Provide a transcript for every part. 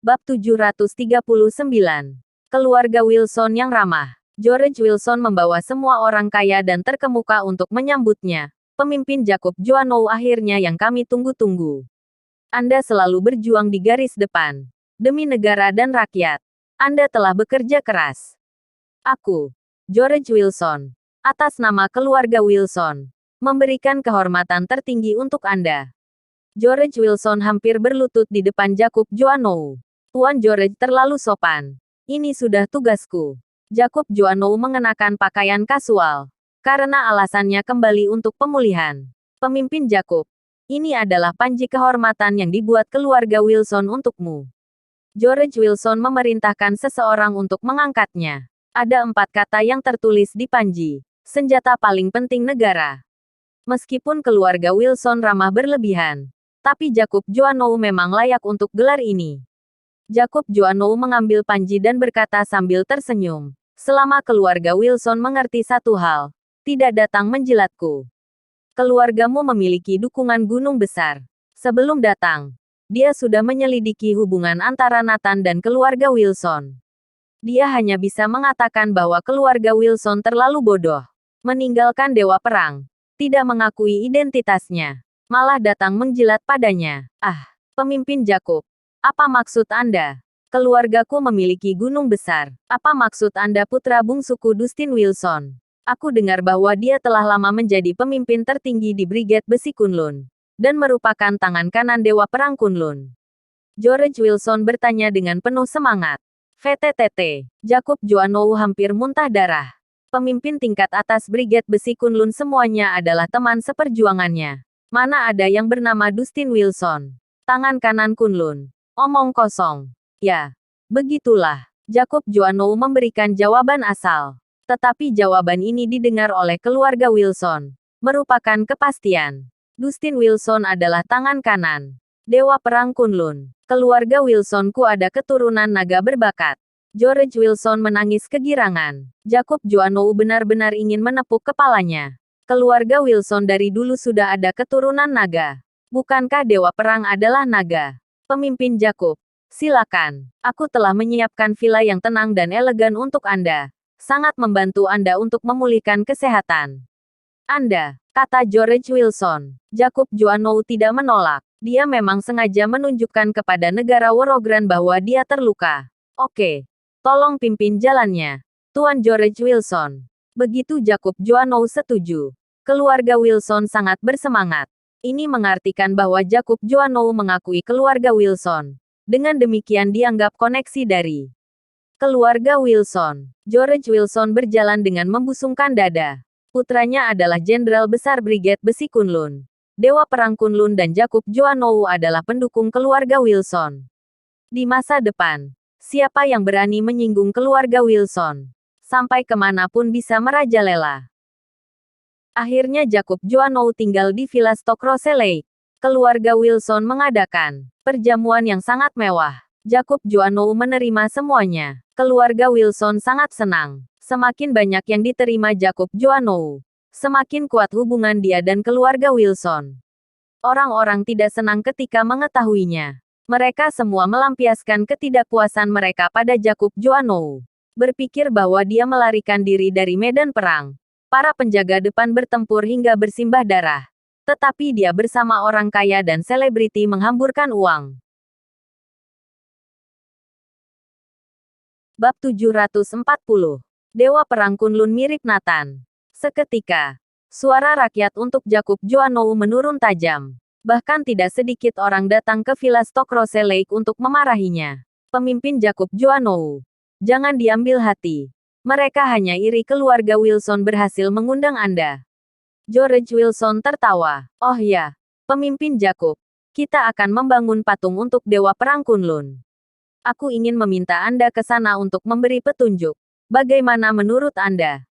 Bab 739. Keluarga Wilson yang ramah. George Wilson membawa semua orang kaya dan terkemuka untuk menyambutnya. Pemimpin Jacob Joannou akhirnya yang kami tunggu-tunggu. Anda selalu berjuang di garis depan. Demi negara dan rakyat. Anda telah bekerja keras. Aku, George Wilson, atas nama keluarga Wilson, memberikan kehormatan tertinggi untuk Anda. George Wilson hampir berlutut di depan Jacob Joannou. Tuan George terlalu sopan. Ini sudah tugasku. Jacob Joannou mengenakan pakaian kasual. Karena alasannya kembali untuk pemulihan. Pemimpin Jacob. Ini adalah panji kehormatan yang dibuat keluarga Wilson untukmu. George Wilson memerintahkan seseorang untuk mengangkatnya. Ada 4 kata yang tertulis di panji. Senjata paling penting negara. Meskipun keluarga Wilson ramah berlebihan. Tapi Jacob Joannou memang layak untuk gelar ini. Jacob Joannou mengambil panji dan berkata sambil tersenyum. Selama keluarga Wilson mengerti satu hal. Tidak datang menjilatku. Keluargamu memiliki dukungan gunung besar. Sebelum datang, dia sudah menyelidiki hubungan antara Nathan dan keluarga Wilson. Dia hanya bisa mengatakan bahwa keluarga Wilson terlalu bodoh. Meninggalkan Dewa Perang. Tidak mengakui identitasnya. Malah datang menjilat padanya. Pemimpin Jacob. Apa maksud Anda? Keluargaku memiliki gunung besar. Apa maksud Anda putra bungsuku Dustin Wilson? Aku dengar bahwa dia telah lama menjadi pemimpin tertinggi di Brigade Besi Kunlun. Dan merupakan tangan kanan Dewa Perang Kunlun. George Wilson bertanya dengan penuh semangat. VTTT. Jacob Joannou hampir muntah darah. Pemimpin tingkat atas Brigade Besi Kunlun semuanya adalah teman seperjuangannya. Mana ada yang bernama Dustin Wilson? Tangan kanan Kunlun. Omong kosong. Ya, begitulah. Jacob Joannou memberikan jawaban asal. Tetapi jawaban ini didengar oleh keluarga Wilson. Merupakan kepastian. Dustin Wilson adalah tangan kanan Dewa Perang Kunlun. Keluarga Wilsonku ada keturunan naga berbakat. George Wilson menangis kegirangan. Jacob Joannou benar-benar ingin menepuk kepalanya. Keluarga Wilson dari dulu sudah ada keturunan naga. Bukankah Dewa Perang adalah naga? Pemimpin Jacob. Silakan. Aku telah menyiapkan villa yang tenang dan elegan untuk Anda. Sangat membantu Anda untuk memulihkan kesehatan Anda, kata George Wilson. Jacob Joannou tidak menolak. Dia memang sengaja menunjukkan kepada negara Worogran bahwa dia terluka. Oke. Tolong pimpin jalannya, Tuan George Wilson. Begitu Jacob Joannou setuju. Keluarga Wilson sangat bersemangat. Ini mengartikan bahwa Jacob Joannou mengakui keluarga Wilson. Dengan demikian dianggap koneksi dari keluarga Wilson. George Wilson berjalan dengan membusungkan dada. Putranya adalah Jenderal Besar Brigade Besi Kunlun. Dewa Perang Kunlun dan Jacob Joannou adalah pendukung keluarga Wilson. Di masa depan, siapa yang berani menyinggung keluarga Wilson? Sampai kemanapun bisa merajalela. Akhirnya Jacob Joannou tinggal di Villa Stockrose Lake. Keluarga Wilson mengadakan perjamuan yang sangat mewah. Jacob Joannou menerima semuanya. Keluarga Wilson sangat senang. Semakin banyak yang diterima Jacob Joannou, semakin kuat hubungan dia dan keluarga Wilson. Orang-orang tidak senang ketika mengetahuinya. Mereka semua melampiaskan ketidakpuasan mereka pada Jacob Joannou. Berpikir bahwa dia melarikan diri dari medan perang. Para penjaga depan bertempur hingga bersimbah darah. Tetapi dia bersama orang kaya dan selebriti menghamburkan uang. Bab 740. Dewa Perang Kunlun mirip Nathan. Seketika, suara rakyat untuk Jacob Joannou menurun tajam. Bahkan tidak sedikit orang datang ke Villa Stockrose Lake untuk memarahinya. Pemimpin Jacob Joannou. Jangan diambil hati. Mereka hanya iri keluarga Wilson berhasil mengundang Anda. George Wilson tertawa. Oh ya, Pemimpin Jacob. Kita akan membangun patung untuk Dewa Perang Kunlun. Aku ingin meminta Anda ke sana untuk memberi petunjuk. Bagaimana menurut Anda?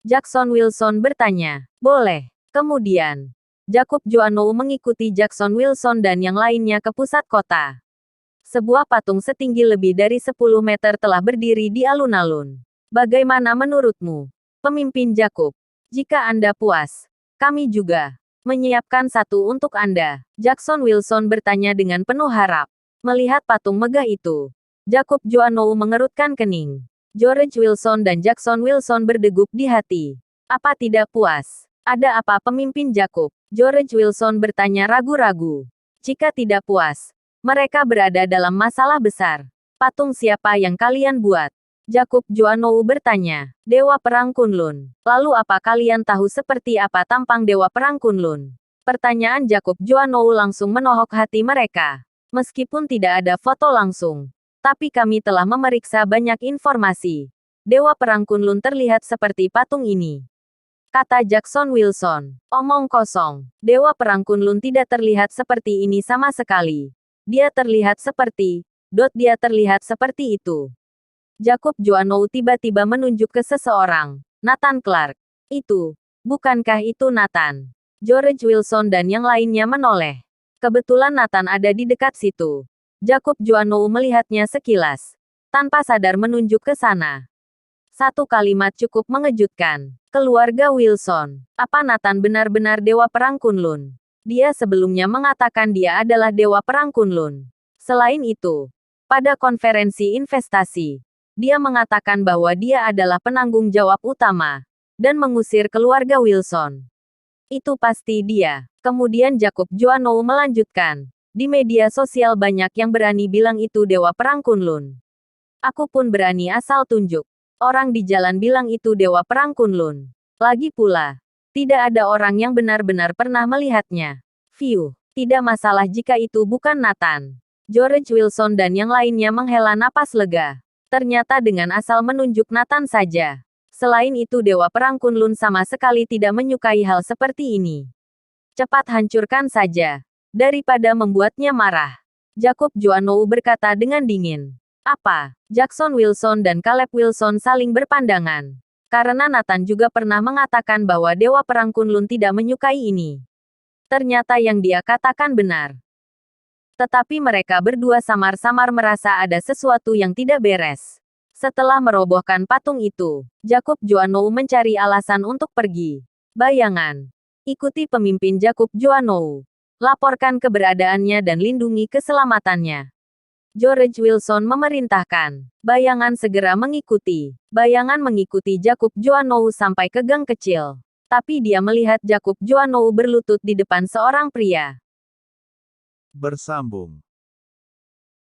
Jackson Wilson bertanya. Boleh. Kemudian, Jacob Joannou mengikuti Jackson Wilson dan yang lainnya ke pusat kota. Sebuah patung setinggi lebih dari 10 meter telah berdiri di alun-alun. Bagaimana menurutmu, Pemimpin Jacob? Jika Anda puas, kami juga menyiapkan satu untuk Anda. Jackson Wilson bertanya dengan penuh harap. Melihat patung megah itu, Jacob Joannou mengerutkan kening. George Wilson dan Jackson Wilson berdegup di hati. Apa tidak puas? Ada apa pemimpin Jacob? George Wilson bertanya ragu-ragu. Jika tidak puas, mereka berada dalam masalah besar. Patung siapa yang kalian buat? Jacob Joannou bertanya. Dewa Perang Kunlun. Lalu apa kalian tahu seperti apa tampang Dewa Perang Kunlun? Pertanyaan Jacob Joannou langsung menohok hati mereka. Meskipun tidak ada foto langsung, tapi kami telah memeriksa banyak informasi. Dewa Perang Kunlun terlihat seperti patung ini. Kata Jackson Wilson. Omong kosong. Dewa Perang Kunlun tidak terlihat seperti ini sama sekali. Dia terlihat seperti... Dia terlihat seperti itu. Jacob Joannou tiba-tiba menunjuk ke seseorang. Nathan Clark. Itu. Bukankah itu Nathan? George Wilson dan yang lainnya menoleh. Kebetulan Nathan ada di dekat situ. Jacob Joannou melihatnya sekilas. Tanpa sadar menunjuk ke sana. Satu kalimat cukup mengejutkan. Keluarga Wilson. Apa Nathan benar-benar Dewa Perang Kunlun? Dia sebelumnya mengatakan dia adalah Dewa Perang Kunlun. Selain itu, pada konferensi investasi, dia mengatakan bahwa dia adalah penanggung jawab utama dan mengusir keluarga Wilson. Itu pasti dia. Kemudian Jacob Joannou melanjutkan. Di media sosial banyak yang berani bilang itu Dewa Perang Kunlun. Aku pun berani asal tunjuk. Orang di jalan bilang itu Dewa Perang Kunlun. Lagi pula, tidak ada orang yang benar-benar pernah melihatnya. Tidak masalah jika itu bukan Nathan. George Wilson dan yang lainnya menghela napas lega. Ternyata dengan asal menunjuk Nathan saja. Selain itu Dewa Perang Kunlun sama sekali tidak menyukai hal seperti ini. Cepat hancurkan saja. Daripada membuatnya marah. Jacob Joannou berkata dengan dingin. Apa? Jackson Wilson dan Caleb Wilson saling berpandangan. Karena Nathan juga pernah mengatakan bahwa Dewa Perang Kunlun tidak menyukai ini. Ternyata yang dia katakan benar. Tetapi mereka berdua samar-samar merasa ada sesuatu yang tidak beres. Setelah merobohkan patung itu, Jacob Joannou mencari alasan untuk pergi. Bayangan. Ikuti pemimpin Jacob Joannou. Laporkan keberadaannya dan lindungi keselamatannya. George Wilson memerintahkan. Bayangan segera mengikuti. Bayangan mengikuti Jacob Joannou sampai ke gang kecil. Tapi dia melihat Jacob Joannou berlutut di depan seorang pria. Bersambung.